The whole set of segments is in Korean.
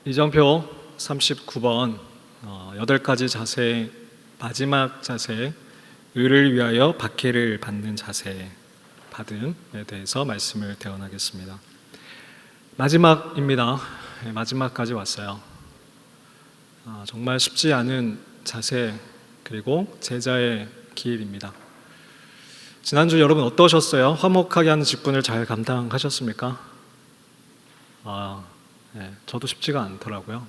이정표 39번 8가지 자세, 마지막 자세, 의를 위하여 박해를 받는 자세, 받음에 대해서 말씀을 대언하겠습니다. 마지막입니다. 마지막까지 왔어요. 정말 쉽지 않은 자세, 그리고 제자의 길입니다. 지난주 여러분 어떠셨어요? 화목하게 하는 직분을 잘 감당하셨습니까? 저도 쉽지가 않더라고요.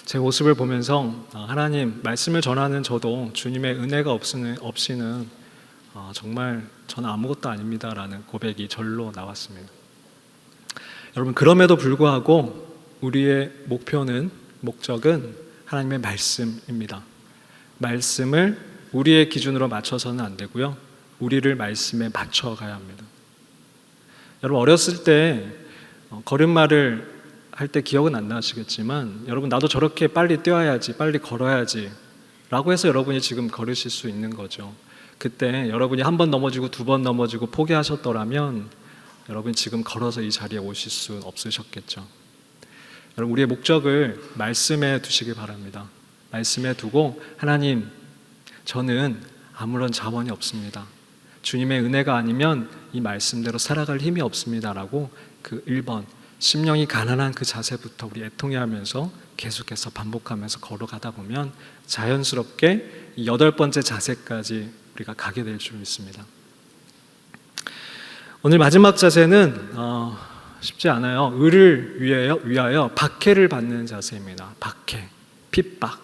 제 모습을 보면서 하나님 말씀을 전하는 저도 주님의 은혜가 없이는 정말 저는 아무것도 아닙니다라는 고백이 절로 나왔습니다. 여러분, 그럼에도 불구하고 우리의 목적은 하나님의 말씀입니다. 말씀을 우리의 기준으로 맞춰서는 안 되고요, 우리를 말씀에 맞춰가야 합니다. 여러분, 어렸을 때 걸음마를 할 때 기억은 안 나시겠지만, 여러분, 나도 저렇게 빨리 뛰어야지, 빨리 걸어야지 라고 해서 여러분이 지금 걸으실 수 있는 거죠. 그때 여러분이 한 번 넘어지고 두 번 넘어지고 포기하셨더라면 여러분 지금 걸어서 이 자리에 오실 수 없으셨겠죠. 여러분, 우리의 목적을 말씀에 두시기 바랍니다. 말씀에 두고, 하나님, 저는 아무런 자원이 없습니다. 주님의 은혜가 아니면 이 말씀대로 살아갈 힘이 없습니다 라고 그 1번 심령이 가난한 그 자세부터 우리 애통해 하면서 계속해서 반복하면서 걸어가다 보면 자연스럽게 이 8번째 자세까지 우리가 가게 될 줄 믿습니다. 오늘 마지막 자세는 쉽지 않아요. 의를 위하여 박해를 받는 자세입니다. 박해, 핍박.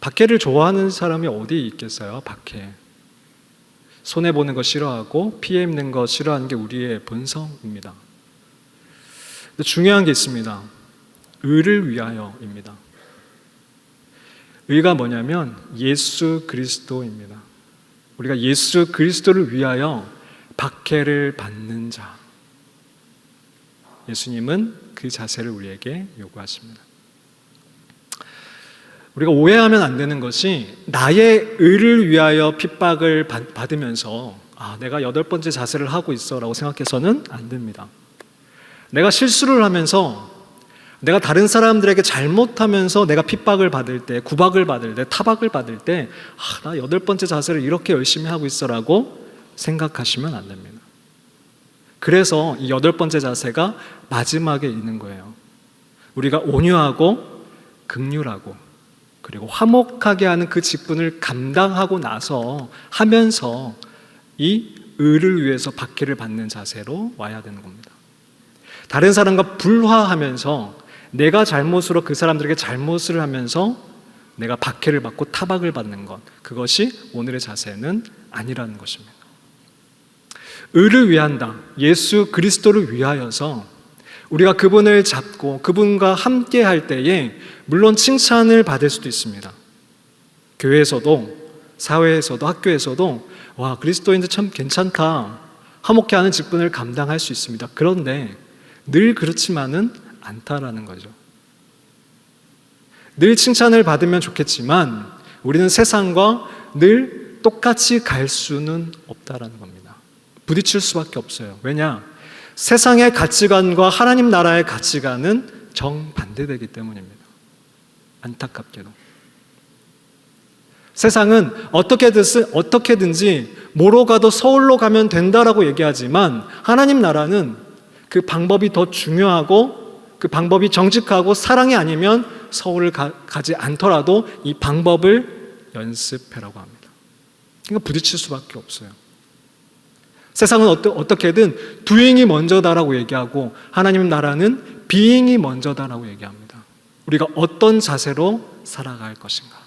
박해를 좋아하는 사람이 어디 있겠어요? 박해. 손해보는 거 싫어하고 피해 입는 거 싫어하는 게 우리의 본성입니다. 근데 중요한 게 있습니다. 의를 위하여입니다. 의가 뭐냐면 예수 그리스도입니다. 우리가 예수 그리스도를 위하여 박해를 받는 자. 예수님은 그 자세를 우리에게 요구하십니다. 우리가 오해하면 안 되는 것이, 나의 의를 위하여 핍박을 받으면서 내가 8번째 자세를 하고 있어 라고 생각해서는 안 됩니다. 내가 실수를 하면서, 내가 다른 사람들에게 잘못하면서 내가 핍박을 받을 때, 구박을 받을 때, 타박을 받을 때 나 8번째 자세를 이렇게 열심히 하고 있어 라고 생각하시면 안 됩니다. 그래서 이 8번째 자세가 마지막에 있는 거예요. 우리가 온유하고 긍휼하고 그리고 화목하게 하는 그 직분을 감당하고 나서 하면서 이 의를 위해서 박해를 받는 자세로 와야 되는 겁니다. 다른 사람과 불화하면서 내가 잘못으로 그 사람들에게 잘못을 하면서 내가 박해를 받고 타박을 받는 것, 그것이 오늘의 자세는 아니라는 것입니다. 의를 위한다, 예수 그리스도를 위하여서 우리가 그분을 잡고 그분과 함께 할 때에 물론 칭찬을 받을 수도 있습니다. 교회에서도, 사회에서도, 학교에서도 와, 그리스도인들 참 괜찮다, 화목해 하는 직분을 감당할 수 있습니다. 그런데 늘 그렇지만은 않다라는 거죠. 늘 칭찬을 받으면 좋겠지만 우리는 세상과 늘 똑같이 갈 수는 없다라는 겁니다. 부딪힐 수밖에 없어요. 왜냐? 세상의 가치관과 하나님 나라의 가치관은 정반대되기 때문입니다. 안타깝게도. 세상은 어떻게든지 뭐로 가도 서울로 가면 된다라고 얘기하지만, 하나님 나라는 그 방법이 더 중요하고 그 방법이 정직하고 사랑이 아니면 서울을 가지 않더라도 이 방법을 연습해라고 합니다. 그러니까 부딪힐 수밖에 없어요. 세상은 어떻게든 doing이 먼저다라고 얘기하고, 하나님 나라는 being이 먼저다라고 얘기합니다. 우리가 어떤 자세로 살아갈 것인가.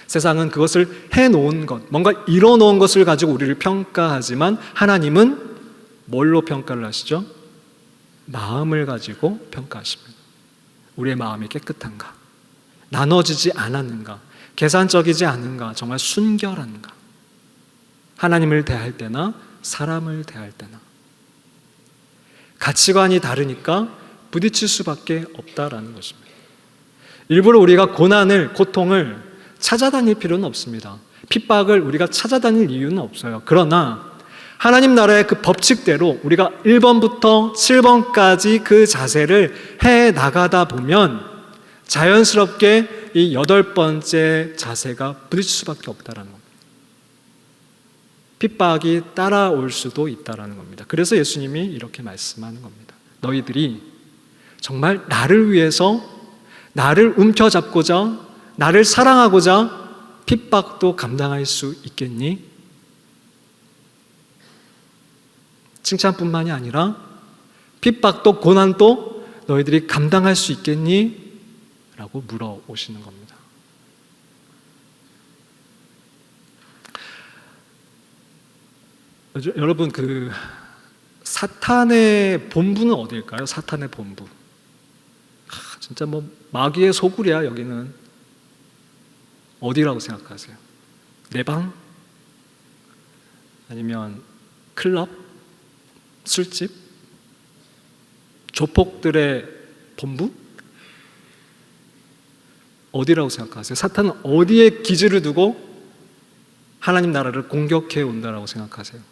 세상은 그것을 해놓은 것, 뭔가 이뤄놓은 것을 가지고 우리를 평가하지만, 하나님은 뭘로 평가를 하시죠? 마음을 가지고 평가하십니다. 우리의 마음이 깨끗한가? 나눠지지 않았는가? 계산적이지 않은가? 정말 순결한가? 하나님을 대할 때나 사람을 대할 때나. 가치관이 다르니까 부딪힐 수밖에 없다라는 것입니다. 일부러 우리가 고통을 찾아다닐 필요는 없습니다. 핍박을 우리가 찾아다닐 이유는 없어요. 그러나 하나님 나라의 그 법칙대로 우리가 1번부터 7번까지 그 자세를 해 나가다 보면 자연스럽게 이 8번째 자세가 부딪힐 수밖에 없다라는 겁니다. 핍박이 따라올 수도 있다라는 겁니다. 그래서 예수님이 이렇게 말씀하는 겁니다. 너희들이 정말 나를 위해서 나를 움켜잡고자 나를 사랑하고자 핍박도 감당할 수 있겠니? 칭찬뿐만이 아니라 핍박도 고난도 너희들이 감당할 수 있겠니? 라고 물어오시는 겁니다. 여러분, 그 사탄의 본부는 어디일까요? 사탄의 본부. 진짜 뭐 마귀의 소굴이야. 여기는 어디라고 생각하세요? 내 방? 아니면 클럽? 술집? 조폭들의 본부? 어디라고 생각하세요? 사탄은 어디에 기지를 두고 하나님 나라를 공격해 온다라고 생각하세요?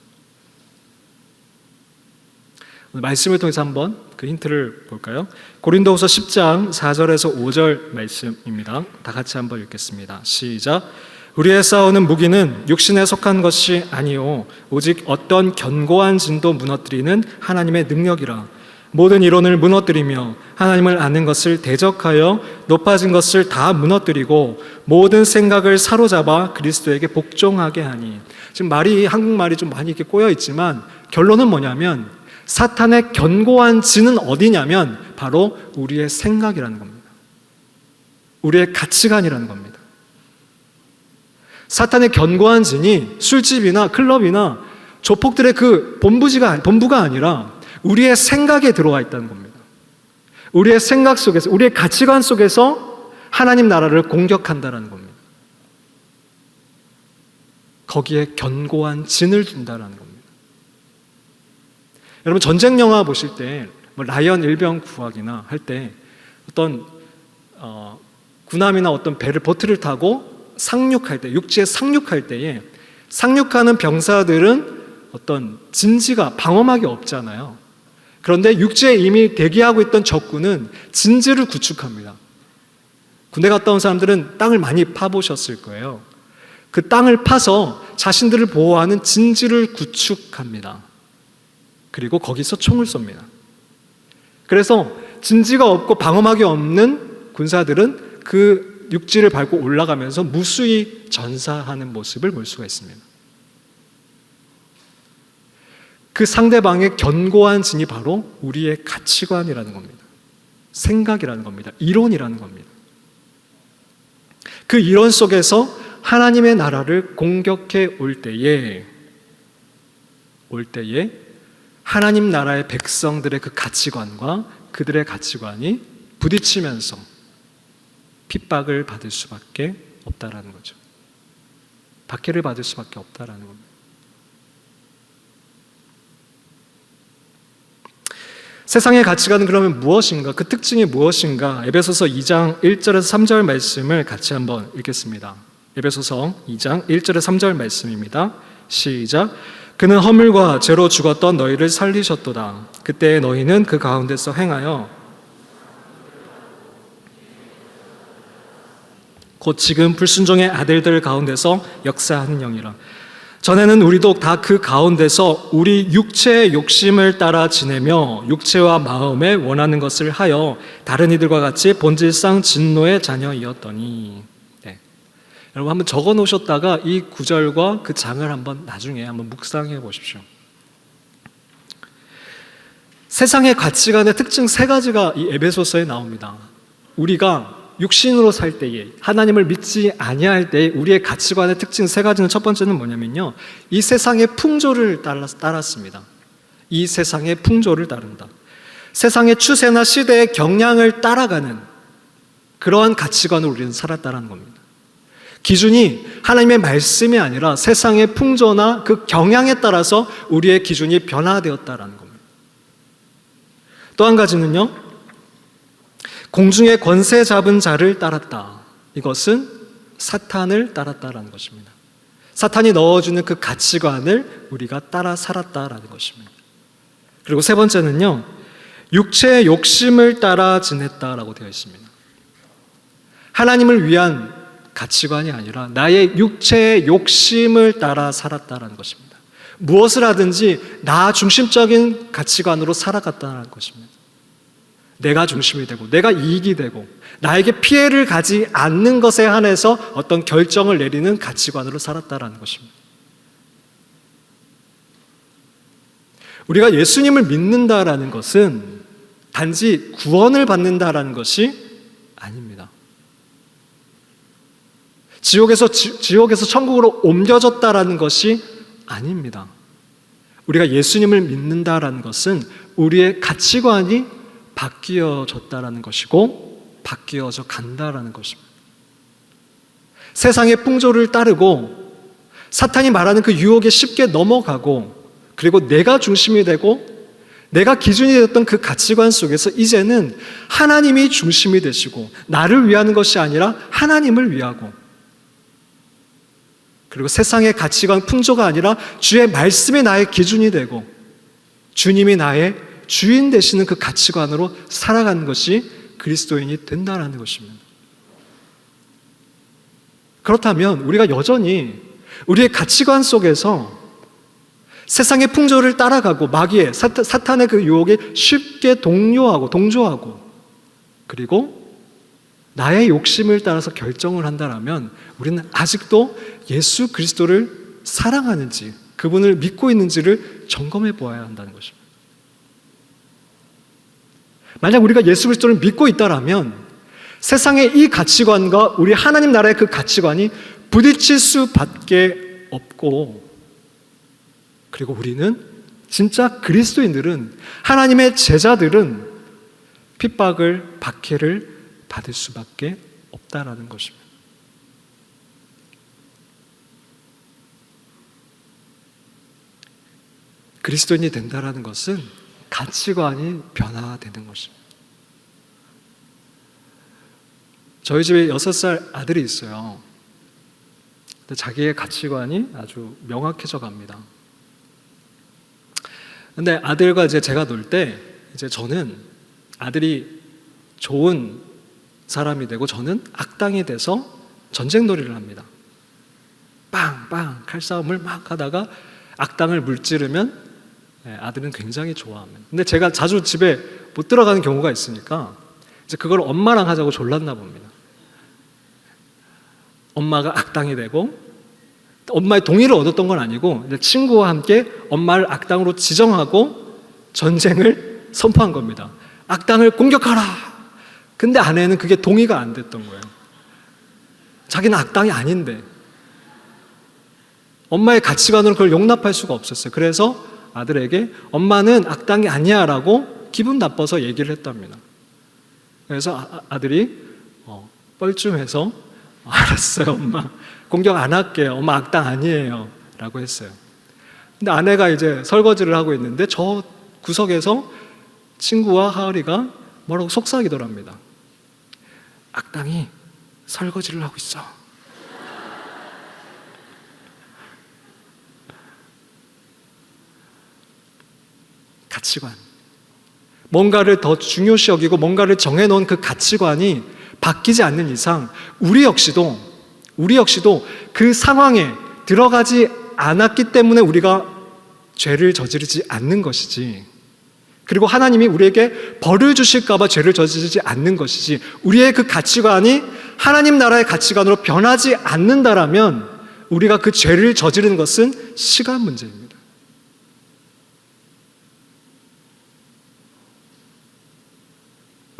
오늘 말씀을 통해서 한번 그 힌트를 볼까요? 고린도후서 10장 4절에서 5절 말씀입니다. 다 같이 한번 읽겠습니다. 시작. 우리의 싸우는 무기는 육신에 속한 것이 아니요 오직 어떤 견고한 진도 무너뜨리는 하나님의 능력이라. 모든 이론을 무너뜨리며 하나님을 아는 것을 대적하여 높아진 것을 다 무너뜨리고 모든 생각을 사로잡아 그리스도에게 복종하게 하니. 지금 한국말이 좀 많이 이렇게 꼬여 있지만 결론은 뭐냐면 사탄의 견고한 진은 어디냐면 바로 우리의 생각이라는 겁니다. 우리의 가치관이라는 겁니다. 사탄의 견고한 진이 술집이나 클럽이나 조폭들의 그 본부가 아니라 우리의 생각에 들어와 있다는 겁니다. 우리의 생각 속에서, 우리의 가치관 속에서 하나님 나라를 공격한다는 겁니다. 거기에 견고한 진을 둔다는 겁니다. 여러분, 전쟁 영화 보실 때 라이언 일병 구하기나 할 때 어떤 군함이나 어떤 보트를 타고 상륙할 때, 육지에 상륙할 때에 상륙하는 병사들은 어떤 진지가 방어막이 없잖아요. 그런데 육지에 이미 대기하고 있던 적군은 진지를 구축합니다. 군대 갔다 온 사람들은 땅을 많이 파보셨을 거예요. 그 땅을 파서 자신들을 보호하는 진지를 구축합니다. 그리고 거기서 총을 쏩니다. 그래서 진지가 없고 방어막이 없는 군사들은 그 육지를 밟고 올라가면서 무수히 전사하는 모습을 볼 수가 있습니다. 그 상대방의 견고한 진이 바로 우리의 가치관이라는 겁니다. 생각이라는 겁니다. 이론이라는 겁니다. 그 이론 속에서 하나님의 나라를 공격해 올 때에 하나님 나라의 백성들의 그 가치관과 그들의 가치관이 부딪히면서 핍박을 받을 수밖에 없다라는 거죠. 박해를 받을 수밖에 없다라는 겁니다. 세상의 가치관은 그러면 무엇인가? 그 특징이 무엇인가? 에베소서 2장 1절에서 3절 말씀을 같이 한번 읽겠습니다. 에베소서 2장 1절에서 3절 말씀입니다. 시작. 그는 허물과 죄로 죽었던 너희를 살리셨도다. 그때 너희는 그 가운데서 행하여 곧 지금 불순종의 아들들 가운데서 역사하는 영이라. 전에는 우리도 다 그 가운데서 우리 육체의 욕심을 따라 지내며 육체와 마음에 원하는 것을 하여 다른 이들과 같이 본질상 진노의 자녀이었더니. 네. 여러분 한번 적어 놓으셨다가 이 구절과 그 장을 한번 나중에 한번 묵상해 보십시오. 세상의 가치관의 특징 3가지가 이 에베소서에 나옵니다. 우리가 육신으로 살 때에 하나님을 믿지 아니할 때에 우리의 가치관의 특징 3가지는 첫 번째는 뭐냐면요, 이 세상의 풍조를 따랐습니다. 이 세상의 풍조를 따른다. 세상의 추세나 시대의 경향을 따라가는 그러한 가치관을 우리는 살았다는 겁니다. 기준이 하나님의 말씀이 아니라 세상의 풍조나 그 경향에 따라서 우리의 기준이 변화되었다는 겁니다. 또 한 가지는요, 공중의 권세 잡은 자를 따랐다. 이것은 사탄을 따랐다라는 것입니다. 사탄이 넣어주는 그 가치관을 우리가 따라 살았다라는 것입니다. 그리고 세 번째는요, 육체의 욕심을 따라 지냈다라고 되어 있습니다. 하나님을 위한 가치관이 아니라 나의 육체의 욕심을 따라 살았다라는 것입니다. 무엇을 하든지 나 중심적인 가치관으로 살아갔다는 것입니다. 내가 중심이 되고 내가 이익이 되고 나에게 피해를 가지 않는 것에 한해서 어떤 결정을 내리는 가치관으로 살았다라는 것입니다. 우리가 예수님을 믿는다라는 것은 단지 구원을 받는다라는 것이 아닙니다. 지옥에서 천국으로 옮겨졌다라는 것이 아닙니다. 우리가 예수님을 믿는다라는 것은 우리의 가치관이 바뀌어졌다라는 것이고 바뀌어져 간다라는 것입니다. 세상의 풍조를 따르고 사탄이 말하는 그 유혹에 쉽게 넘어가고 그리고 내가 중심이 되고 내가 기준이 되었던 그 가치관 속에서 이제는 하나님이 중심이 되시고 나를 위하는 것이 아니라 하나님을 위하고 그리고 세상의 가치관 풍조가 아니라 주의 말씀이 나의 기준이 되고 주님이 나의 주인 되시는 그 가치관으로 살아가는 것이 그리스도인이 된다는 것입니다. 그렇다면 우리가 여전히 우리의 가치관 속에서 세상의 풍조를 따라가고 마귀의 사탄의 그 유혹에 쉽게 동조하고 그리고 나의 욕심을 따라서 결정을 한다면 우리는 아직도 예수 그리스도를 사랑하는지 그분을 믿고 있는지를 점검해 보아야 한다는 것입니다. 만약 우리가 예수 그리스도를 믿고 있다면 세상의 이 가치관과 우리 하나님 나라의 그 가치관이 부딪힐 수밖에 없고 그리고 우리는 진짜 그리스도인들은 하나님의 제자들은 핍박을 박해를 받을 수밖에 없다라는 것입니다. 그리스도인이 된다라는 것은 가치관이 변화되는 것입니다. 저희 집에 6살 아들이 있어요. 근데 자기의 가치관이 아주 명확해져 갑니다. 근데 아들과 이제 제가 놀 때 이제 저는 아들이 좋은 사람이 되고 저는 악당이 돼서 전쟁놀이를 합니다. 빵빵 칼싸움을 막 하다가 악당을 물찌르면 아들은 굉장히 좋아합니다. 근데 제가 자주 집에 못 들어가는 경우가 있으니까 이제 그걸 엄마랑 하자고 졸랐나 봅니다. 엄마가 악당이 되고 엄마의 동의를 얻었던 건 아니고 이제 친구와 함께 엄마를 악당으로 지정하고 전쟁을 선포한 겁니다. 악당을 공격하라. 근데 아내는 그게 동의가 안 됐던 거예요. 자기는 악당이 아닌데 엄마의 가치관으로 그걸 용납할 수가 없었어요. 그래서 아들에게 엄마는 악당이 아니야 라고 기분 나빠서 얘기를 했답니다. 그래서 아들이 뻘쭘해서 알았어요 엄마 공격 안 할게요 엄마 악당 아니에요 라고 했어요. 근데 아내가 이제 설거지를 하고 있는데 저 구석에서 친구와 하을이가 뭐라고 속삭이더랍니다. 악당이 설거지를 하고 있어. 가치관. 뭔가를 더 중요시 여기고 뭔가를 정해놓은 그 가치관이 바뀌지 않는 이상 우리 역시도 그 상황에 들어가지 않았기 때문에 우리가 죄를 저지르지 않는 것이지 그리고 하나님이 우리에게 벌을 주실까 봐 죄를 저지르지 않는 것이지 우리의 그 가치관이 하나님 나라의 가치관으로 변하지 않는다라면 우리가 그 죄를 저지르는 것은 시간 문제입니다.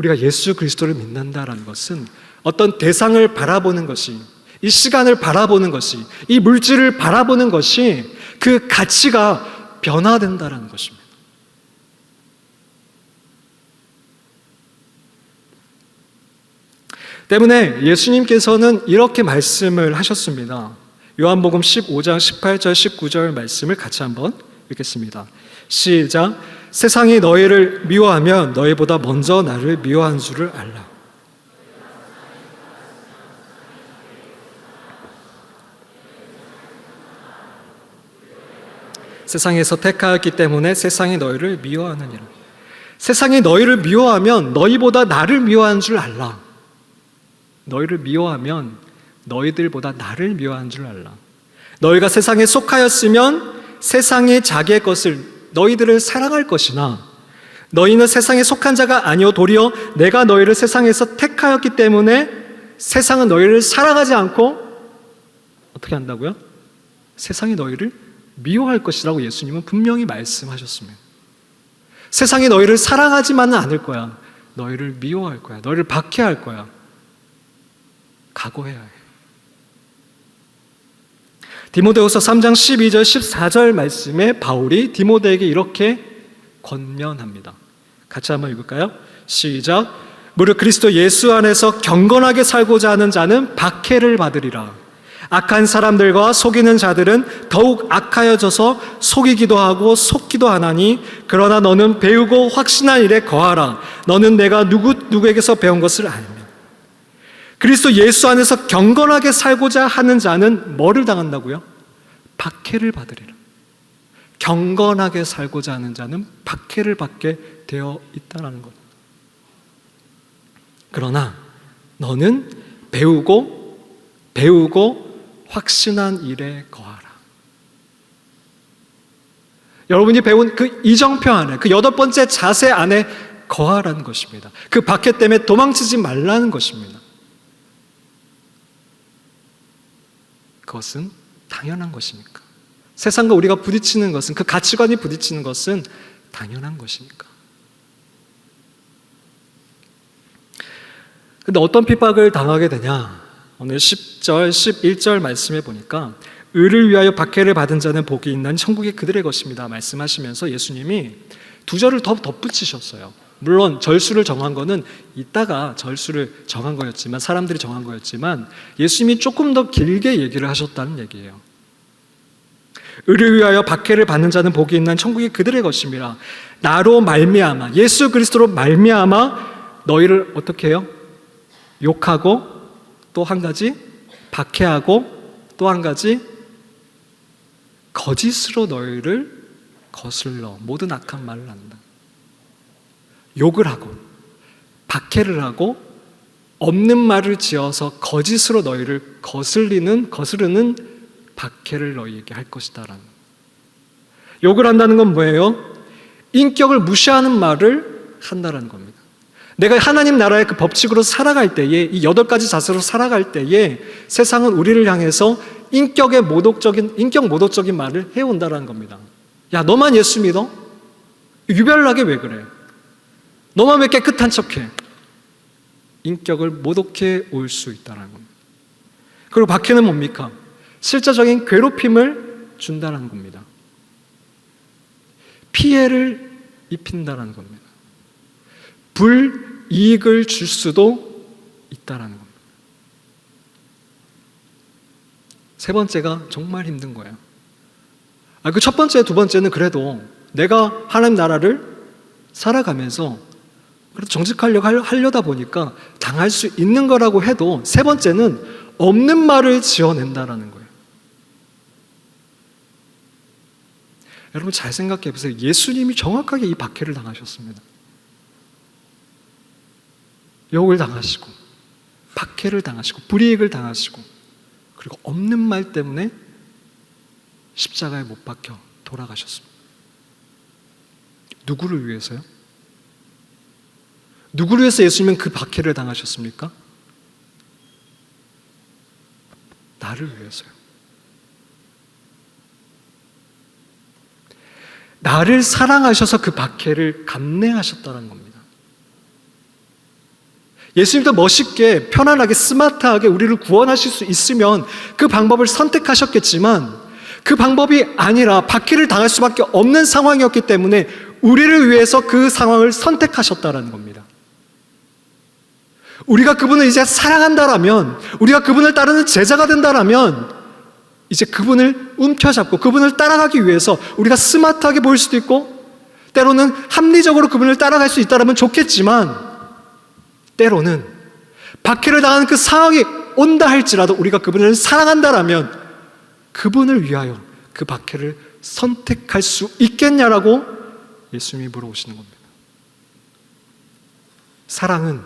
우리가 예수 그리스도를 믿는다라는 것은 어떤 대상을 바라보는 것이 이 시간을 바라보는 것이 이 물질을 바라보는 것이 그 가치가 변화된다라는 것입니다. 때문에 예수님께서는 이렇게 말씀을 하셨습니다. 요한복음 15장 18절 19절 말씀을 같이 한번 읽겠습니다. 시작. 세상이 너희를 미워하면 너희보다 먼저 나를 미워한 줄을 알라. 세상에서 택하였기 때문에 세상이 너희를 미워하느니라. 세상이 너희를 미워하면 너희보다 나를 미워하는 줄 알라. 너희를 미워하면 너희들보다 나를 미워하는 줄 알라. 너희가 세상에 속하였으면 세상이 자기의 것을 너희들을 사랑할 것이나 너희는 세상에 속한 자가 아니요 도리어 내가 너희를 세상에서 택하였기 때문에 세상은 너희를 사랑하지 않고 어떻게 한다고요? 세상이 너희를 미워할 것이라고 예수님은 분명히 말씀하셨습니다. 세상이 너희를 사랑하지만은 않을 거야. 너희를 미워할 거야. 너희를 박해할 거야. 각오해야 해. 디모데후서 3장 12절 14절 말씀에 바울이 디모데에게 이렇게 권면합니다. 같이 한번 읽을까요? 시작. 무릇 그리스도 예수 안에서 경건하게 살고자 하는 자는 박해를 받으리라. 악한 사람들과 속이는 자들은 더욱 악하여져서 속이기도 하고 속기도 하나니 그러나 너는 배우고 확신한 일에 거하라. 너는 내가 누구에게서 배운 것을 알며. 그리스도 예수 안에서 경건하게 살고자 하는 자는 뭐를 당한다고요? 박해를 받으리라. 경건하게 살고자 하는 자는 박해를 받게 되어 있다는 것. 그러나 너는 배우고 확신한 일에 거하라. 여러분이 배운 그 이정표 안에, 그 8번째 자세 안에 거하라는 것입니다. 그 박해 때문에 도망치지 말라는 것입니다. 그것은 당연한 것입니까? 세상과 우리가 부딪히는 것은, 그 가치관이 부딪히는 것은 당연한 것입니까? 근데 어떤 핍박을 당하게 되냐? 오늘 10절, 11절 말씀해 보니까 의를 위하여 박해를 받은 자는 복이 있나니 천국이 그들의 것입니다 말씀하시면서 예수님이 2절을 더 덧붙이셨어요. 물론 절수를 정한 거는 이따가 절수를 정한 거였지만, 사람들이 정한 거였지만 예수님이 조금 더 길게 얘기를 하셨다는 얘기예요. 의를 위하여 박해를 받는 자는 복이 있나니 천국이 그들의 것입니다. 나로 말미암아, 예수 그리스도로 말미암아 너희를 어떻게 해요? 욕하고 또 한 가지 박해하고 또 한 가지 거짓으로 너희를 거슬러 모든 악한 말을 한다. 욕을 하고 박해를 하고 없는 말을 지어서 거짓으로 너희를 거스르는 박해를 너희에게 할 것이다라는. 욕을 한다는 건 뭐예요? 인격을 무시하는 말을 한다는 겁니다. 내가 하나님 나라의 그 법칙으로 살아갈 때에, 이 8가지 자세로 살아갈 때에 세상은 우리를 향해서 인격 모독적인 말을 해온다는 겁니다. 야, 너만 예수 믿어? 유별나게 왜 그래? 너만 왜 깨끗한 척해? 인격을 모독해 올 수 있다는 겁니다. 그리고 박해는 뭡니까? 실제적인 괴롭힘을 준다는 겁니다. 피해를 입힌다는 겁니다. 불이익을 줄 수도 있다는 겁니다. 세 번째가 정말 힘든 거예요. 그 첫 번째, 두 번째는 그래도 내가 하나님 나라를 살아가면서 그래도 정직하려다 보니까 당할 수 있는 거라고 해도, 세 번째는 없는 말을 지어낸다라는 거예요. 여러분 잘 생각해 보세요. 예수님이 정확하게 이 박해를 당하셨습니다. 욕을 당하시고 박해를 당하시고 불이익을 당하시고, 그리고 없는 말 때문에 십자가에 못 박혀 돌아가셨습니다. 누구를 위해서요? 누구를 위해서 예수님은 그 박해를 당하셨습니까? 나를 위해서요. 나를 사랑하셔서 그 박해를 감내하셨다는 겁니다. 예수님도 멋있게, 편안하게, 스마트하게 우리를 구원하실 수 있으면 그 방법을 선택하셨겠지만, 그 방법이 아니라 박해를 당할 수밖에 없는 상황이었기 때문에 우리를 위해서 그 상황을 선택하셨다는 겁니다. 우리가 그분을 이제 사랑한다라면, 우리가 그분을 따르는 제자가 된다라면, 이제 그분을 움켜잡고 그분을 따라가기 위해서 우리가 스마트하게 보일 수도 있고, 때로는 합리적으로 그분을 따라갈 수 있다면 좋겠지만, 때로는 박해를 당하는 그 상황이 온다 할지라도 우리가 그분을 사랑한다라면 그분을 위하여 그 박해를 선택할 수 있겠냐라고 예수님이 물어보시는 겁니다. 사랑은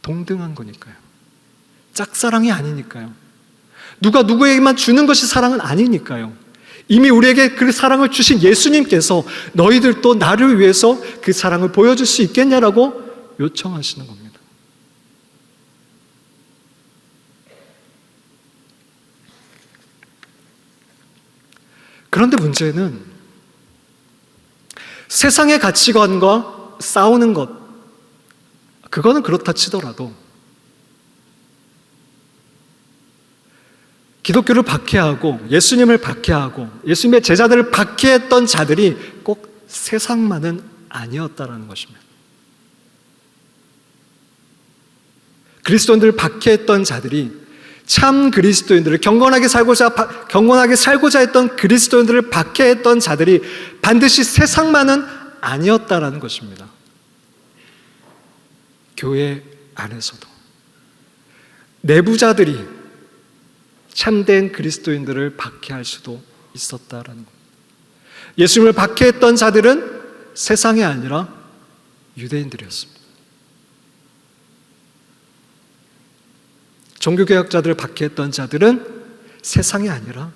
동등한 거니까요. 짝사랑이 아니니까요. 누가 누구에게만 주는 것이 사랑은 아니니까요. 이미 우리에게 그 사랑을 주신 예수님께서 너희들도 나를 위해서 그 사랑을 보여줄 수 있겠냐라고 요청하시는 겁니다. 그런데 문제는 세상의 가치관과 싸우는 것, 그거는 그렇다 치더라도 기독교를 박해하고 예수님을 박해하고 예수님의 제자들을 박해했던 자들이 꼭 세상만은 아니었다라는 것입니다. 그리스도인들을 박해했던 자들이 참 그리스도인들을 경건하게 살고자 했던 그리스도인들을 박해했던 자들이 반드시 세상만은 아니었다라는 것입니다. 교회 안에서도 내부자들이 참된 그리스도인들을 박해할 수도 있었다라는 것. 예수님을 박해했던 자들은 세상이 아니라 유대인들이었습니다. 종교개혁자들을 박해했던 자들은 세상이 아니라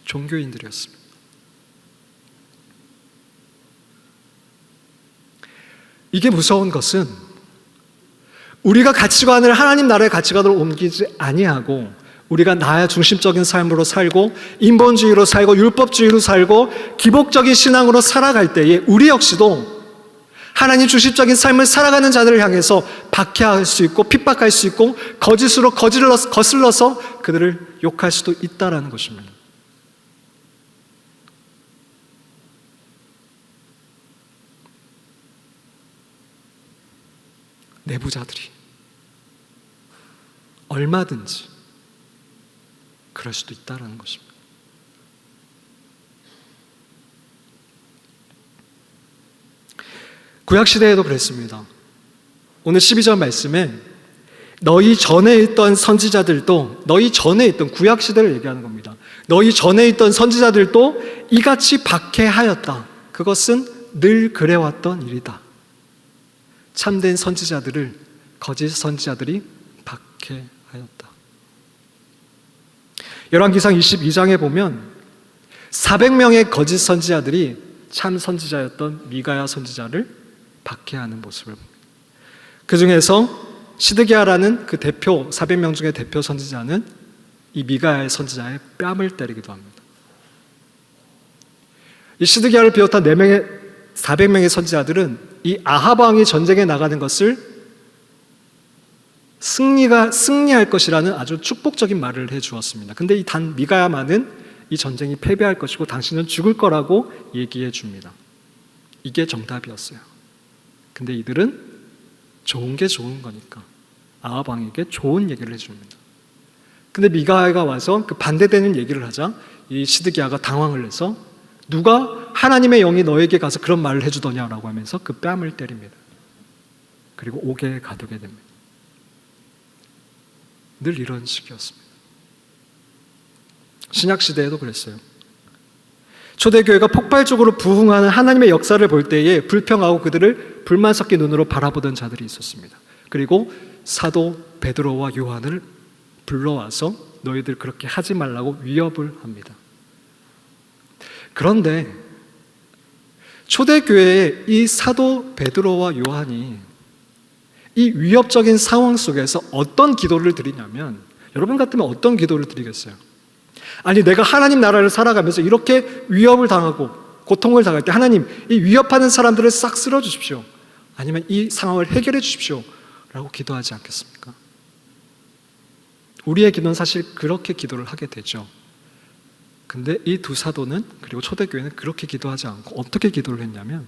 종교인들이었습니다. 이게 무서운 것은 우리가 가치관을 하나님 나라의 가치관으로 옮기지 아니하고 우리가 나 중심적인 삶으로 살고 인본주의로 살고 율법주의로 살고 기복적인 신앙으로 살아갈 때에 우리 역시도 하나님 중심적인 삶을 살아가는 자들을 향해서 박해할 수 있고 핍박할 수 있고 거짓으로 거슬러서 그들을 욕할 수도 있다는 것입니다. 내부자들이 얼마든지 그럴 수도 있다는 것입니다. 구약시대에도 그랬습니다. 오늘 12절 말씀에 너희 전에 있던 선지자들도 너희 전에 있던 구약시대를 얘기하는 겁니다. 너희 전에 있던 선지자들도 이같이 박해하였다. 그것은 늘 그래왔던 일이다. 참된 선지자들을 거짓 선지자들이 박해하였다. 열왕기상 22장에 보면 400명의 거짓 선지자들이 참 선지자였던 미가야 선지자를 박해하는 모습을 봅니다. 그 중에서 시드기야라는 그 대표 400명 중에 대표 선지자는 이 미가야의 선지자의 뺨을 때리기도 합니다. 이 시드기야를 비롯한 400명의 선지자들은 이 아합 왕이 전쟁에 나가는 것을 승리할 것이라는 아주 축복적인 말을 해주었습니다. 근데 이 단 미가야만은 이 전쟁이 패배할 것이고 당신은 죽을 거라고 얘기해 줍니다. 이게 정답이었어요. 근데 이들은 좋은 게 좋은 거니까 아합 왕에게 좋은 얘기를 해줍니다. 근데 미가야가 와서 그 반대되는 얘기를 하자 이 시드기야가 당황을 해서 누가 하나님의 영이 너에게 가서 그런 말을 해주더냐라고 하면서 그 뺨을 때립니다. 그리고 옥에 가두게 됩니다. 늘 이런 식이었습니다. 신약시대에도 그랬어요. 초대교회가 폭발적으로 부흥하는 하나님의 역사를 볼 때에 불평하고 그들을 불만 섞인 눈으로 바라보던 자들이 있었습니다. 그리고 사도 베드로와 요한을 불러와서 너희들 그렇게 하지 말라고 위협을 합니다. 그런데 초대교회의 이 사도 베드로와 요한이 이 위협적인 상황 속에서 어떤 기도를 드리냐면 여러분 같으면 어떤 기도를 드리겠어요? 아니 내가 하나님 나라를 살아가면서 이렇게 위협을 당하고 고통을 당할 때 하나님 이 위협하는 사람들을 싹 쓸어 주십시오. 아니면 이 상황을 해결해 주십시오 라고 기도하지 않겠습니까? 우리의 기도는 사실 그렇게 기도를 하게 되죠. 근데 이 두 사도는 그리고 초대교회는 그렇게 기도하지 않고 어떻게 기도를 했냐면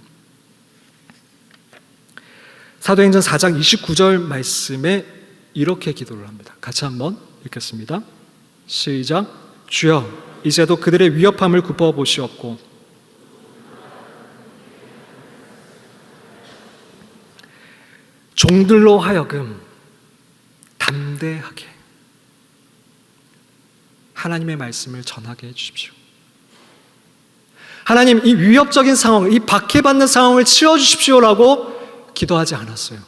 사도행전 4장 29절 말씀에 이렇게 기도를 합니다. 같이 한번 읽겠습니다. 시작. 주여 이제도 그들의 위협함을 굽어보시옵고 종들로 하여금 담대하게 하나님의 말씀을 전하게 해주십시오. 하나님, 이 위협적인 상황, 이 박해받는 상황을 치워주십시오라고 기도하지 않았어요.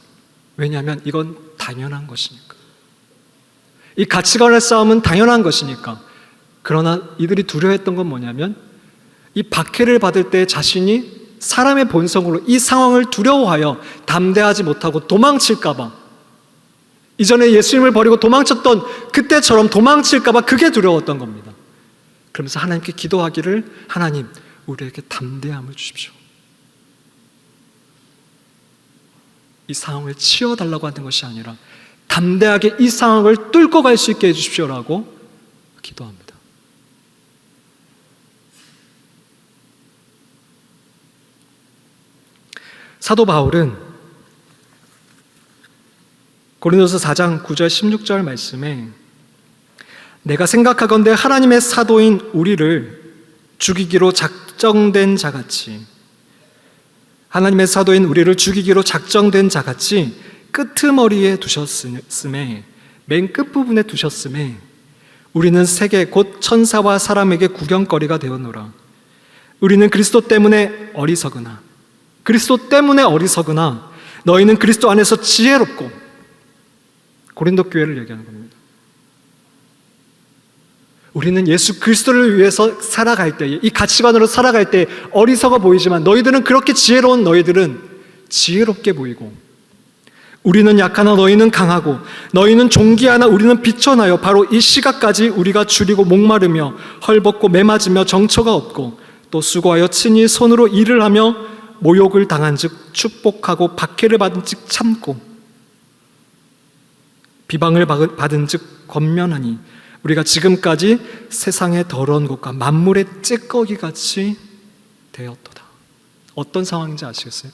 왜냐하면 이건 당연한 것이니까. 이 가치관의 싸움은 당연한 것이니까. 그러나 이들이 두려워했던 건 뭐냐면 이 박해를 받을 때 자신이 사람의 본성으로 이 상황을 두려워하여 담대하지 못하고 도망칠까 봐, 이전에 예수님을 버리고 도망쳤던 그때처럼 도망칠까 봐 그게 두려웠던 겁니다. 그러면서 하나님께 기도하기를, 하나님, 우리에게 담대함을 주십시오. 이 상황을 치워달라고 하는 것이 아니라 담대하게 이 상황을 뚫고 갈 수 있게 해주십시오라고 기도합니다. 사도 바울은 고린도서 4장 9절 16절 말씀에 내가 생각하건대 하나님의 사도인 우리를 죽이기로 작정된 자같이, 하나님의 사도인 우리를 죽이기로 작정된 자같이 끄트머리에 두셨음에, 맨 끝부분에 두셨음에 우리는 세계 곧 천사와 사람에게 구경거리가 되었노라. 우리는 그리스도 때문에 어리석으나 너희는 그리스도 안에서 지혜롭고, 고린도 교회를 얘기하는 겁니다. 우리는 예수 그리스도를 위해서 살아갈 때, 이 가치관으로 살아갈 때 어리석어 보이지만 너희들은 그렇게 지혜로운 너희들은 지혜롭게 보이고, 우리는 약하나 너희는 강하고, 너희는 존귀하나 우리는 비천하여 바로 이 시각까지 우리가 줄이고 목마르며 헐벗고 매맞으며 정처가 없고, 또 수고하여 친히 손으로 일을 하며 모욕을 당한 즉 축복하고 박해를 받은 즉 참고 비방을 받은 즉 권면하니 우리가 지금까지 세상의 더러운 것과 만물의 찌꺼기같이 되었도다. 어떤 상황인지 아시겠어요?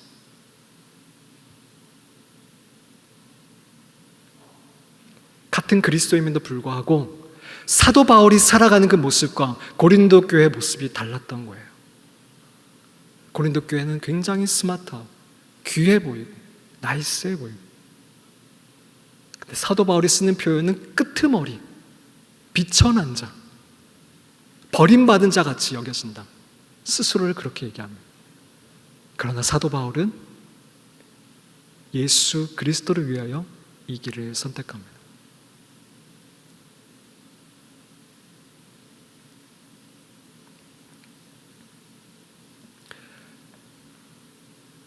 같은 그리스도임에도 불구하고 사도 바울이 살아가는 그 모습과 고린도 교회의 모습이 달랐던 거예요. 고린도 교회는 굉장히 스마트하고 귀해 보이고 나이스해 보이고, 근데 사도 바울이 쓰는 표현은 끄트머리, 비천한 자, 버림받은 자 같이 여겨진다. 스스로를 그렇게 얘기합니다. 그러나 사도 바울은 예수 그리스도를 위하여 이 길을 선택합니다.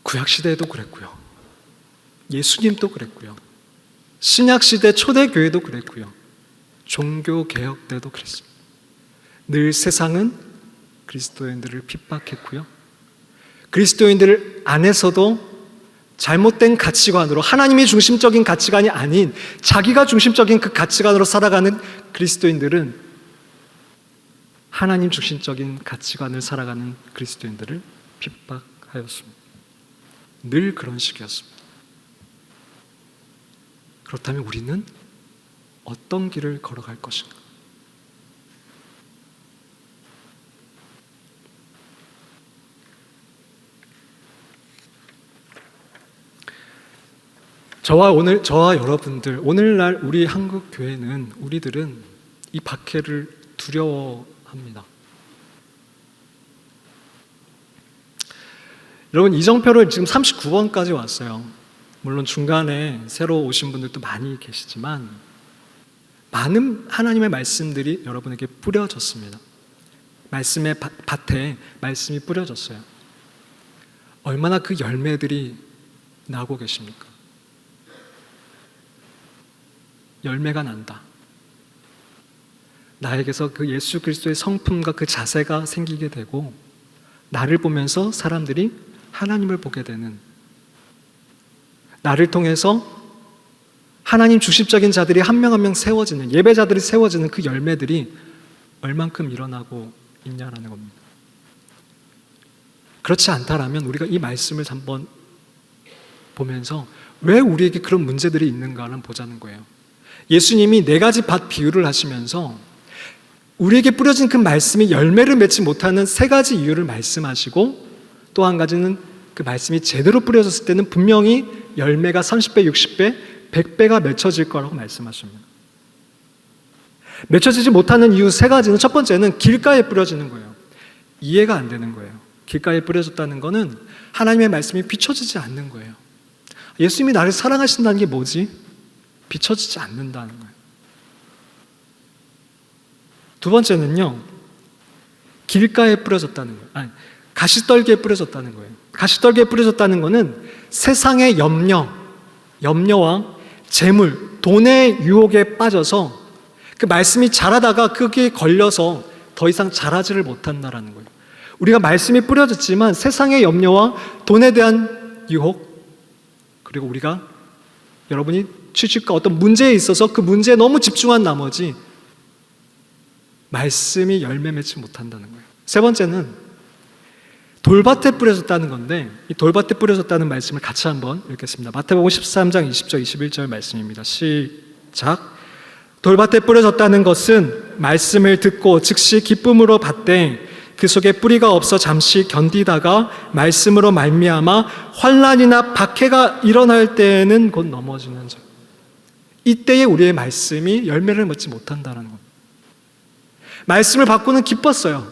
구약시대에도 그랬고요, 예수님도 그랬고요, 신약시대 초대교회도 그랬고요, 종교개혁 때도 그랬습니다. 늘 세상은 그리스도인들을 핍박했고요, 그리스도인들 안에서도 잘못된 가치관으로, 하나님이 중심적인 가치관이 아닌 자기가 중심적인 그 가치관으로 살아가는 그리스도인들은 하나님 중심적인 가치관을 살아가는 그리스도인들을 핍박하였습니다. 늘 그런 식이었습니다. 그렇다면 우리는 어떤 길을 걸어갈 것인가? 저와 여러분들, 오늘날 우리 한국 교회는, 우리들은 이 박해를 두려워합니다. 여러분, 이정표를 지금 39번까지 왔어요. 물론 중간에 새로 오신 분들도 많이 계시지만 많은 하나님의 말씀들이 여러분에게 뿌려졌습니다. 말씀의 밭에 말씀이 뿌려졌어요. 얼마나 그 열매들이 나고 계십니까? 열매가 난다. 나에게서 그 예수 그리스도의 성품과 그 자세가 생기게 되고, 나를 보면서 사람들이 하나님을 보게 되는, 나를 통해서 하나님 중심적인 자들이 한 명 한 명 세워지는, 예배자들이 세워지는 그 열매들이 얼만큼 일어나고 있냐라는 겁니다. 그렇지 않다라면 우리가 이 말씀을 한번 보면서 왜 우리에게 그런 문제들이 있는가를 보자는 거예요. 예수님이 4가지 밭 비유를 하시면서 우리에게 뿌려진 그 말씀이 열매를 맺지 못하는 3가지 이유를 말씀하시고, 또 한 가지는 그 말씀이 제대로 뿌려졌을 때는 분명히 열매가 30배, 60배, 100배가 맺혀질 거라고 말씀하십니다. 맺혀지지 못하는 이유 3가지는, 첫 번째는 길가에 뿌려지는 거예요. 이해가 안 되는 거예요. 길가에 뿌려졌다는 것은 하나님의 말씀이 비춰지지 않는 거예요. 예수님이 나를 사랑하신다는 게 뭐지? 비춰지지 않는다는 거예요. 두 번째는요, 길가에 뿌려졌다는 거예요. 아니, 가시떨기에 뿌려졌다는 거예요. 가시떨기에 뿌려졌다는 것은 세상의 염려와 재물, 돈의 유혹에 빠져서 그 말씀이 자라다가 거기에 걸려서 더 이상 자라지를 못한다라는 거예요. 우리가 말씀이 뿌려졌지만 세상의 염려와 돈에 대한 유혹, 그리고 우리가 여러분이 취직과 어떤 문제에 있어서 그 문제에 너무 집중한 나머지 말씀이 열매 맺지 못한다는 거예요. 세 번째는 돌밭에 뿌려졌다는 건데, 이 돌밭에 뿌려졌다는 말씀을 같이 한번 읽겠습니다. 마태복음 13장 20절 21절 말씀입니다. 시작. 돌밭에 뿌려졌다는 것은 말씀을 듣고 즉시 기쁨으로 받되 그 속에 뿌리가 없어 잠시 견디다가 말씀으로 말미암아 환난이나 박해가 일어날 때에는 곧 넘어지는 자. 이때에 우리의 말씀이 열매를 맺지 못한다는 겁니다. 말씀을 받고는 기뻤어요.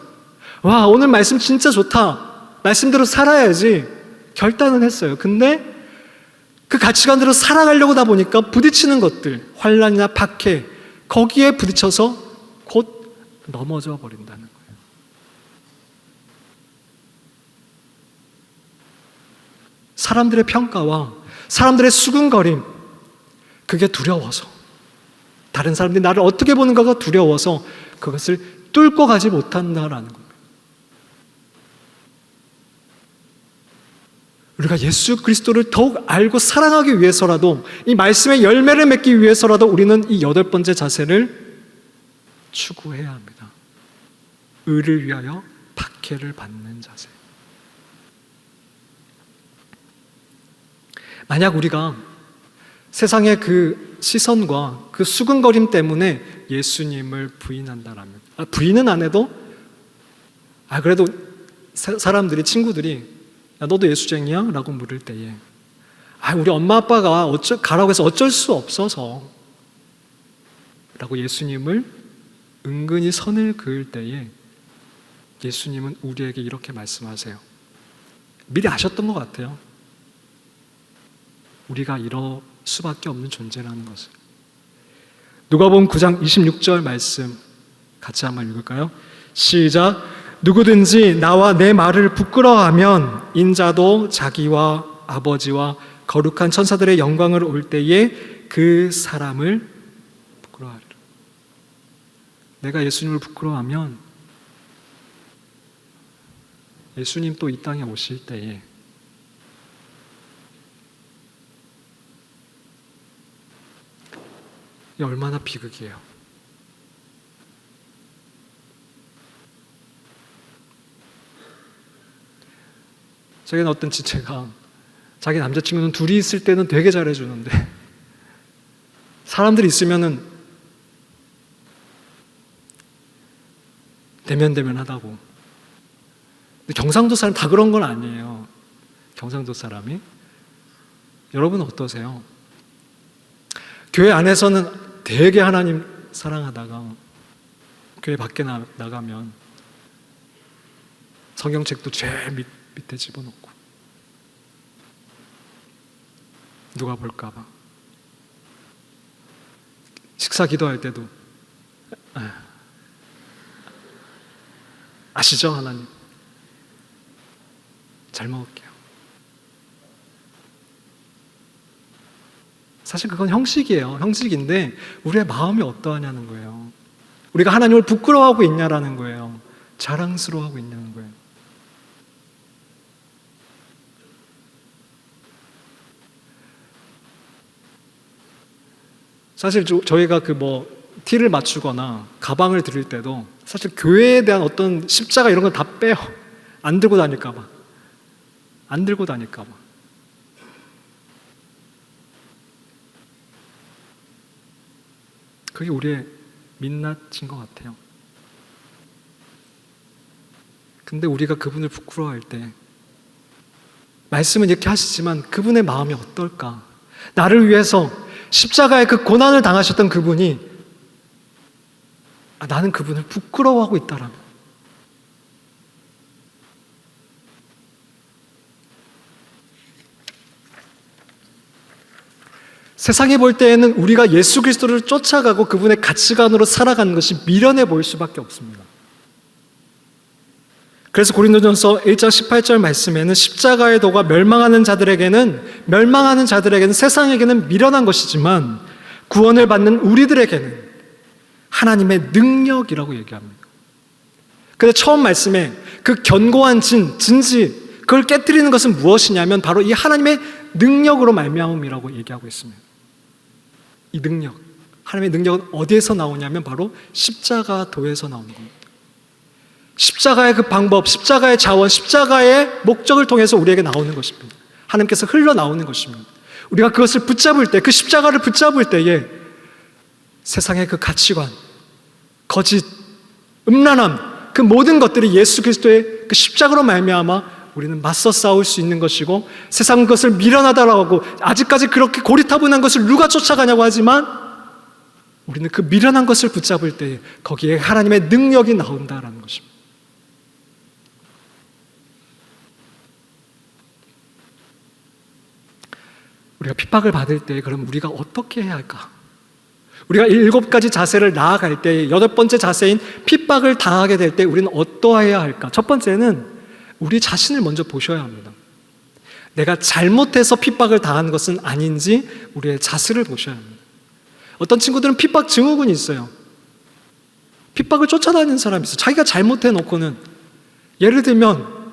와, 오늘 말씀 진짜 좋다. 말씀대로 살아야지. 결단은 했어요. 근데 그 가치관대로 살아가려고 하다 보니까 부딪히는 것들, 환난이나 박해, 거기에 부딪혀서 곧 넘어져 버린다는 거예요. 사람들의 평가와 사람들의 수군거림, 그게 두려워서, 다른 사람들이 나를 어떻게 보는가가 두려워서 그것을 뚫고 가지 못한다라는 겁니다. 우리가 예수 그리스도를 더욱 알고 사랑하기 위해서라도, 이 말씀의 열매를 맺기 위해서라도 우리는 이 8번째 자세를 추구해야 합니다. 의를 위하여 박해를 받는 자세. 만약 우리가 세상의 그 시선과 그 수근거림 때문에 예수님을 부인한다라면, 부인은 안 해도 그래도 사람들이, 친구들이 야, 너도 예수쟁이야? 라고 물을 때에 우리 엄마 아빠가 가라고 해서 어쩔 수 없어서 라고 예수님을 은근히 선을 그을 때에 예수님은 우리에게 이렇게 말씀하세요. 미리 아셨던 것 같아요. 우리가 이럴 수밖에 없는 존재라는 것을. 누가복음 9장 26절 말씀 같이 한번 읽을까요? 시작. 누구든지 나와 내 말을 부끄러워하면 인자도 자기와 아버지와 거룩한 천사들의 영광을 올 때에 그 사람을 부끄러워하리라. 내가 예수님을 부끄러워하면 예수님 또 이 땅에 오실 때에 이 얼마나 비극이에요. 저기는 어떤 지체가 자기 남자친구는 둘이 있을 때는 되게 잘해주는데 사람들이 있으면은 대면대면하다고. 근데 경상도 사람 다 그런 건 아니에요. 경상도 사람이. 여러분은 어떠세요? 교회 안에서는 되게 하나님 사랑하다가 교회 밖에 나가면 성경책도 제일 밑에 집어넣고 누가 볼까 봐. 식사 기도할 때도 아시죠, 하나님? 잘 먹을게요. 사실 그건 형식이에요. 형식인데 우리의 마음이 어떠하냐는 거예요. 우리가 하나님을 부끄러워하고 있냐라는 거예요. 자랑스러워하고 있냐는 거예요. 사실 저희가 티를 맞추거나 가방을 드릴 때도 사실 교회에 대한 어떤 십자가 이런 건 다 빼요. 안 들고 다닐까 봐. 안 들고 다닐까 봐. 그게 우리의 민낯인 것 같아요. 근데 우리가 그분을 부끄러워할 때 말씀은 이렇게 하시지만 그분의 마음이 어떨까? 나를 위해서 십자가의 그 고난을 당하셨던 그분이 나는 그분을 부끄러워하고 있다라면 세상에 볼 때에는 우리가 예수 그리스도를 쫓아가고 그분의 가치관으로 살아가는 것이 미련해 보일 수밖에 없습니다. 그래서 고린도전서 1장 18절 말씀에는 십자가의 도가 멸망하는 자들에게는 세상에게는 미련한 것이지만 구원을 받는 우리들에게는 하나님의 능력이라고 얘기합니다. 근데 처음 말씀에 그 견고한 진지, 그걸 깨뜨리는 것은 무엇이냐면 바로 이 하나님의 능력으로 말미암음이라고 얘기하고 있습니다. 이 능력, 하나님의 능력은 어디에서 나오냐면 바로 십자가 도에서 나오는 겁니다. 십자가의 그 방법, 십자가의 자원, 십자가의 목적을 통해서 우리에게 나오는 것입니다. 하나님께서 흘러나오는 것입니다. 우리가 그것을 붙잡을 때, 그 십자가를 붙잡을 때에 세상의 그 가치관, 거짓, 음란함, 그 모든 것들이 예수 그리스도의 그 십자가로 말미암아 우리는 맞서 싸울 수 있는 것이고, 세상은 그것을 미련하다라고 하고 아직까지 그렇게 고리타분한 것을 누가 쫓아가냐고 하지만 우리는 그 미련한 것을 붙잡을 때 거기에 하나님의 능력이 나온다라는 것입니다. 우리가 핍박을 받을 때 그럼 우리가 어떻게 해야 할까? 우리가 7가지 자세를 나아갈 때 8번째 자세인 핍박을 당하게 될 때 우리는 어떠해야 할까? 첫 번째는 우리 자신을 먼저 보셔야 합니다. 내가 잘못해서 핍박을 당한 것은 아닌지 우리의 자세를 보셔야 합니다. 어떤 친구들은 핍박 증후군이 있어요. 핍박을 쫓아다니는 사람이 있어요. 자기가 잘못해놓고는, 예를 들면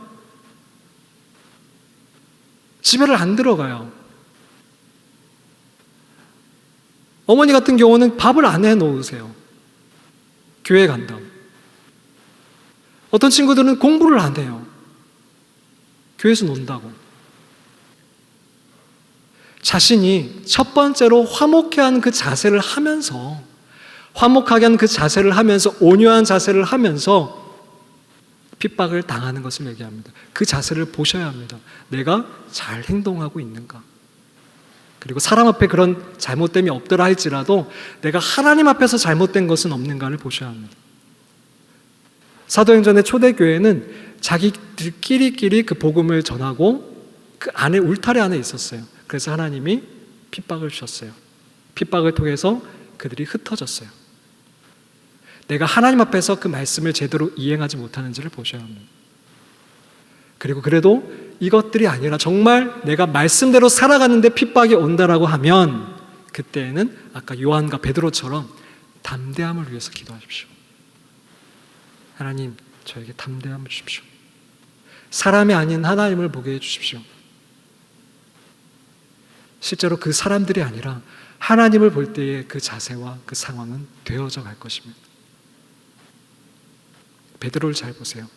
집에를 안 들어가요. 어머니 같은 경우는 밥을 안 해놓으세요. 교회 간다고. 어떤 친구들은 공부를 안 해요. 교회에서 논다고. 자신이 첫 번째로 화목해 하는 그 자세를 하면서, 화목하게 하는 그 자세를 하면서, 온유한 자세를 하면서 핍박을 당하는 것을 얘기합니다. 그 자세를 보셔야 합니다. 내가 잘 행동하고 있는가? 그리고 사람 앞에 그런 잘못됨이 없더라 할지라도 내가 하나님 앞에서 잘못된 것은 없는가를 보셔야 합니다. 사도행전의 초대교회는 자기들끼리 그 복음을 전하고 그 안에 울타리 안에 있었어요. 그래서 하나님이 핍박을 주셨어요. 핍박을 통해서 그들이 흩어졌어요. 내가 하나님 앞에서 그 말씀을 제대로 이행하지 못하는지를 보셔야 합니다. 그리고 그래도 이것들이 아니라 정말 내가 말씀대로 살아가는데 핍박이 온다라고 하면 그때는 아까 요한과 베드로처럼 담대함을 위해서 기도하십시오. 하나님, 저에게 담대함을 주십시오. 사람이 아닌 하나님을 보게 해주십시오. 실제로 그 사람들이 아니라 하나님을 볼 때의 그 자세와 그 상황은 되어져 갈 것입니다. 베드로를 잘 보세요.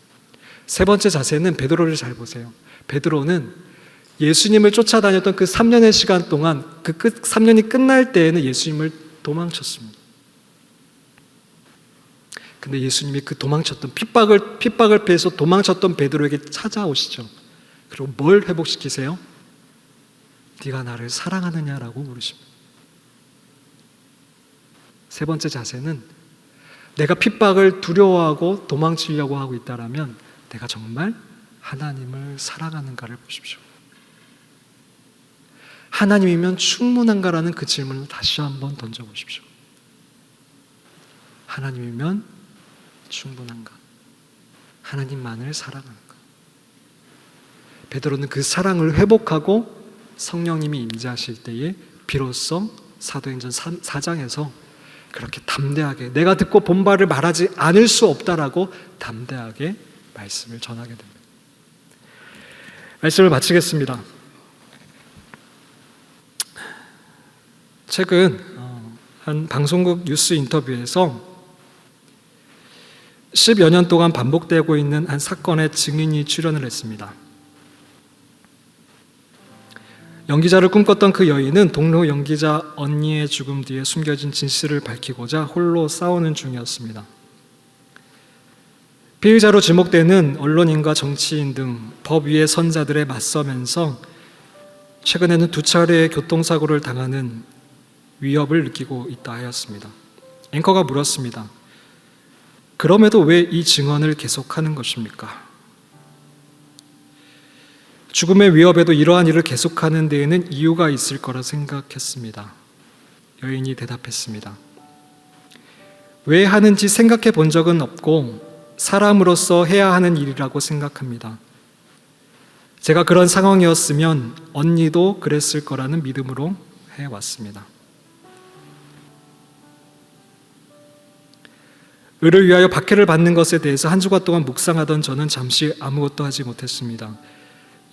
세 번째 자세는 베드로를 잘 보세요. 베드로는 예수님을 쫓아다녔던 그 3년의 시간 동안 그 3년이 끝날 때에는 예수님을 도망쳤습니다. 근데 예수님이 그 도망쳤던 핍박을 피해서 도망쳤던 베드로에게 찾아오시죠. 그리고 뭘 회복시키세요? 네가 나를 사랑하느냐라고 물으십니다. 세 번째 자세는 내가 핍박을 두려워하고 도망치려고 하고 있다라면 내가 정말 하나님을 사랑하는가를 보십시오. 하나님이면 충분한가라는 그 질문을 다시 한번 던져보십시오. 하나님이면 충분한가? 하나님만을 사랑하는가? 베드로는 그 사랑을 회복하고 성령님이 임재하실 때에 비로소 사도행전 4장에서 그렇게 담대하게 내가 듣고 본 바를 말하지 않을 수 없다라고 담대하게 말씀을 전하게 됩니다. 말씀을 마치겠습니다. 최근 한 방송국 뉴스 인터뷰에서 10여 년 동안 반복되고 있는 한 사건의 증인이 출연을 했습니다. 연기자를 꿈꿨던 그 여인은 동료 연기자 언니의 죽음 뒤에 숨겨진 진실을 밝히고자 홀로 싸우는 중이었습니다. 피의자로 지목되는 언론인과 정치인 등 법 위의 선자들에 맞서면서 최근에는 2차례의 교통사고를 당하는 위협을 느끼고 있다 하였습니다. 앵커가 물었습니다. 그럼에도 왜 이 증언을 계속하는 것입니까? 죽음의 위협에도 이러한 일을 계속하는 데에는 이유가 있을 거라 생각했습니다. 여인이 대답했습니다. 왜 하는지 생각해 본 적은 없고 사람으로서 해야 하는 일이라고 생각합니다. 제가 그런 상황이었으면 언니도 그랬을 거라는 믿음으로 해왔습니다. 의를 위하여 박해를 받는 것에 대해서 한 주간 동안 묵상하던 저는 잠시 아무것도 하지 못했습니다.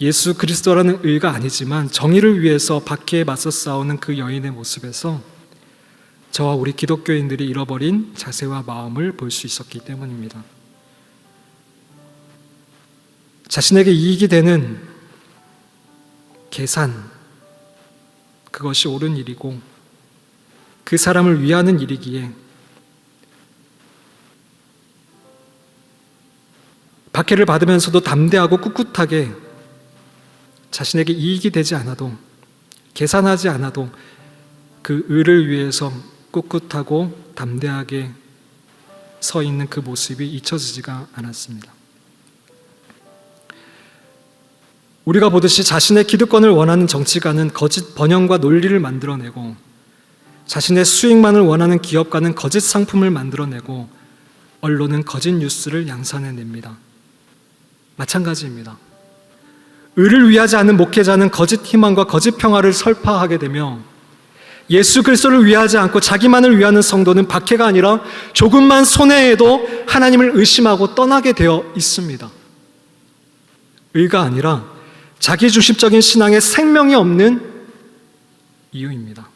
예수 그리스도라는 의가 아니지만 정의를 위해서 박해에 맞서 싸우는 그 여인의 모습에서 저와 우리 기독교인들이 잃어버린 자세와 마음을 볼 수 있었기 때문입니다. 자신에게 이익이 되는 계산, 그것이 옳은 일이고 그 사람을 위하는 일이기에 박해를 받으면서도 담대하고 꿋꿋하게 자신에게 이익이 되지 않아도, 계산하지 않아도 그 의를 위해서 꿋꿋하고 담대하게 서 있는 그 모습이 잊혀지지가 않았습니다. 우리가 보듯이 자신의 기득권을 원하는 정치가는 거짓 번영과 논리를 만들어내고, 자신의 수익만을 원하는 기업가는 거짓 상품을 만들어내고, 언론은 거짓 뉴스를 양산해냅니다. 마찬가지입니다. 의를 위하지 않은 목회자는 거짓 희망과 거짓 평화를 설파하게 되며, 예수 그리스도를 위하지 않고 자기만을 위하는 성도는 박해가 아니라 조금만 손해에도 하나님을 의심하고 떠나게 되어 있습니다. 의가 아니라 자기중심적인 신앙에 생명이 없는 이유입니다.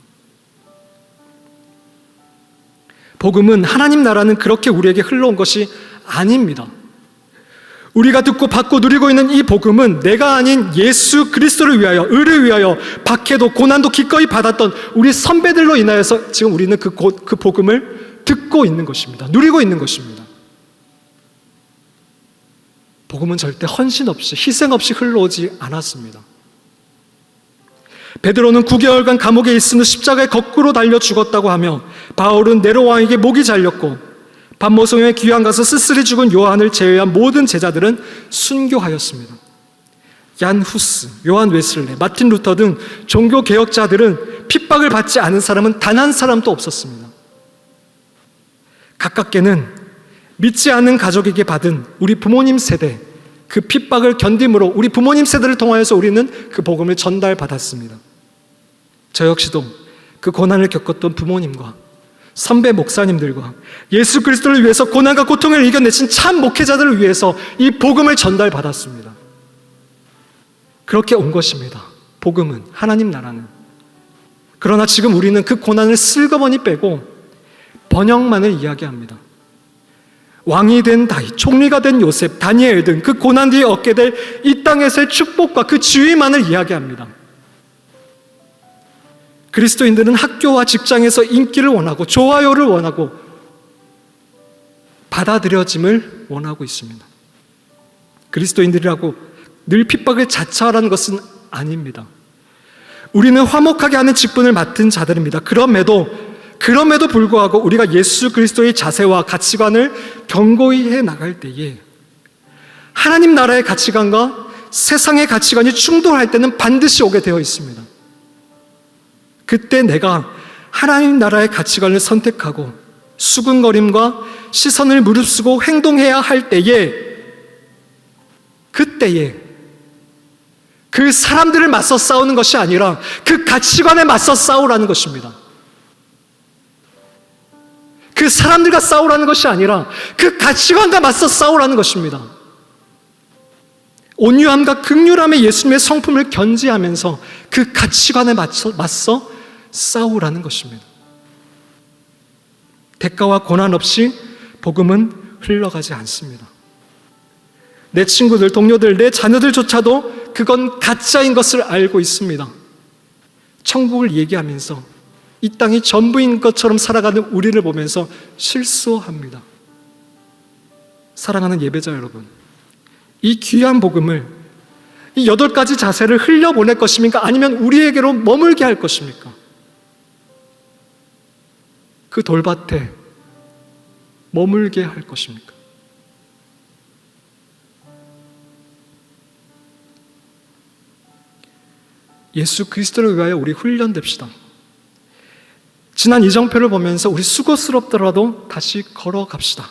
복음은, 하나님 나라는 그렇게 우리에게 흘러온 것이 아닙니다. 우리가 듣고 받고 누리고 있는 이 복음은 내가 아닌 예수 그리스도를 위하여, 의를 위하여 박해도 고난도 기꺼이 받았던 우리 선배들로 인하여서 지금 우리는 그 복음을 듣고 있는 것입니다. 누리고 있는 것입니다. 복음은 절대 헌신 없이, 희생 없이 흘러오지 않았습니다. 베드로는 9개월간 감옥에 있으며 십자가에 거꾸로 달려 죽었다고 하며, 바울은 네로 왕에게 목이 잘렸고, 밤모성에 귀양 가서 쓸쓸히 죽은 요한을 제외한 모든 제자들은 순교하였습니다. 얀 후스, 요한 웨슬레, 마틴 루터 등 종교 개혁자들은 핍박을 받지 않은 사람은 단 한 사람도 없었습니다. 가깝게는 믿지 않는 가족에게 받은 우리 부모님 세대, 그 핍박을 견딤으로 우리 부모님 세대를 통하여서 우리는 그 복음을 전달받았습니다. 저 역시도 그 고난을 겪었던 부모님과 선배 목사님들과 예수 그리스도를 위해서 고난과 고통을 이겨내신 참 목회자들을 위해서 이 복음을 전달받았습니다. 그렇게 온 것입니다. 복음은, 하나님 나라는. 그러나 지금 우리는 그 고난을 슬그머니 빼고 번영만을 이야기합니다. 왕이 된 다윗, 총리가 된 요셉, 다니엘 등 그 고난 뒤에 얻게 될 이 땅에서의 축복과 그 지위만을 이야기합니다. 그리스도인들은 학교와 직장에서 인기를 원하고 좋아요를 원하고 받아들여짐을 원하고 있습니다. 그리스도인들이라고 늘 핍박을 자처하라는 것은 아닙니다. 우리는 화목하게 하는 직분을 맡은 자들입니다. 그럼에도 불구하고 우리가 예수 그리스도의 자세와 가치관을 견고히 해 나갈 때에 하나님 나라의 가치관과 세상의 가치관이 충돌할 때는 반드시 오게 되어 있습니다. 그때 내가 하나님 나라의 가치관을 선택하고 수근거림과 시선을 무릅쓰고 행동해야 할 때에, 그때에 그 사람들을 맞서 싸우는 것이 아니라 그 가치관에 맞서 싸우라는 것입니다. 그 사람들과 싸우라는 것이 아니라 그 가치관과 맞서 싸우라는 것입니다. 온유함과 긍휼함의 예수님의 성품을 견지하면서 그 가치관에 맞서 싸우라는 것입니다. 대가와 고난 없이 복음은 흘러가지 않습니다. 내 친구들, 동료들, 내 자녀들조차도 그건 가짜인 것을 알고 있습니다. 천국을 얘기하면서 이 땅이 전부인 것처럼 살아가는 우리를 보면서 실수합니다. 사랑하는 예배자 여러분, 이 귀한 복음을, 이 8가지 자세를 흘려보낼 것입니까? 아니면 우리에게로 머물게 할 것입니까? 그 돌밭에 머물게 할 것입니까? 예수 그리스도를 위하여 우리 훈련됩시다. 지난 이정표를 보면서 우리 수고스럽더라도 다시 걸어갑시다.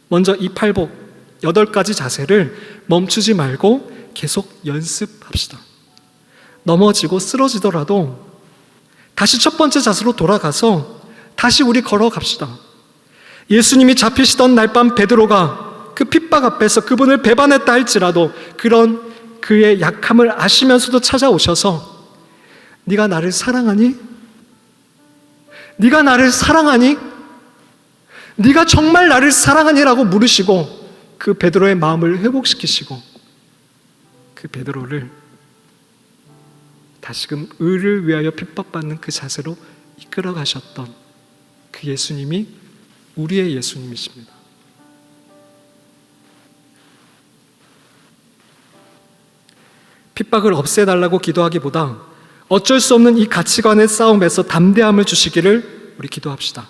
먼저 이 팔복 8가지 자세를 멈추지 말고 계속 연습합시다. 넘어지고 쓰러지더라도 다시 첫 번째 자세로 돌아가서 다시 우리 걸어갑시다. 예수님이 잡히시던 날 밤 베드로가 그 핍박 앞에서 그분을 배반했다 할지라도 그런 그의 약함을 아시면서도 찾아오셔서 네가 나를 사랑하니? 네가 나를 사랑하니? 네가 정말 나를 사랑하니라고 물으시고 그 베드로의 마음을 회복시키시고 그 베드로를 다시금 의를 위하여 핍박받는 그 자세로 이끌어 가셨던 그 예수님이 우리의 예수님이십니다. 핍박을 없애달라고 기도하기보다 어쩔 수 없는 이 가치관의 싸움에서 담대함을 주시기를 우리 기도합시다.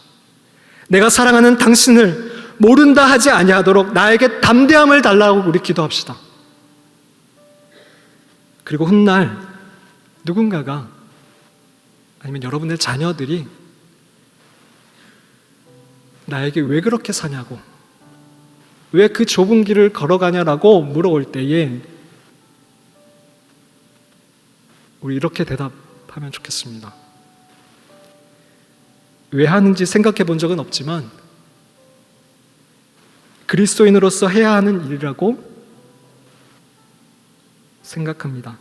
내가 사랑하는 당신을 모른다 하지 아니하도록 나에게 담대함을 달라고 우리 기도합시다. 그리고 훗날 누군가가 아니면 여러분의 자녀들이 나에게 왜 그렇게 사냐고, 왜 그 좁은 길을 걸어가냐라고 물어올 때에 우리 이렇게 대답하면 좋겠습니다. 왜 하는지 생각해 본 적은 없지만 그리스도인으로서 해야 하는 일이라고 생각합니다.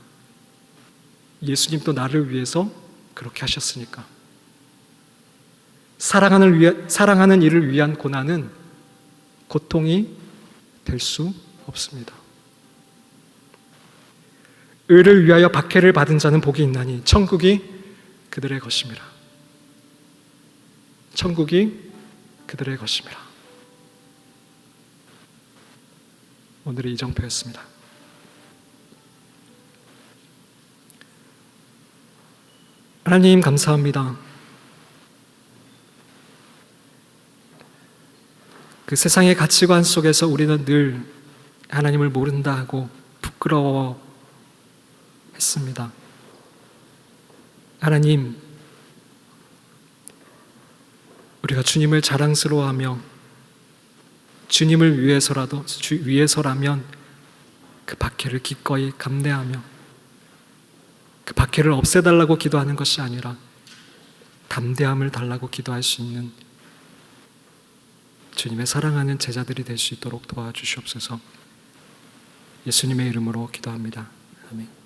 예수님도 나를 위해서 그렇게 하셨으니까. 사랑하는 일을 위한 고난은 고통이 될 수 없습니다. 의를 위하여 박해를 받은 자는 복이 있나니 천국이 그들의 것임이라. 천국이 그들의 것임이라. 오늘의 이정표였습니다. 하나님 감사합니다. 그 세상의 가치관 속에서 우리는 늘 하나님을 모른다 하고 부끄러워 했습니다. 하나님, 우리가 주님을 자랑스러워하며 주님을 위해서라면 그 박해를 기꺼이 감내하며 그 박해를 없애달라고 기도하는 것이 아니라 담대함을 달라고 기도할 수 있는 주님의 사랑하는 제자들이 될 수 있도록 도와주시옵소서. 예수님의 이름으로 기도합니다. 아멘.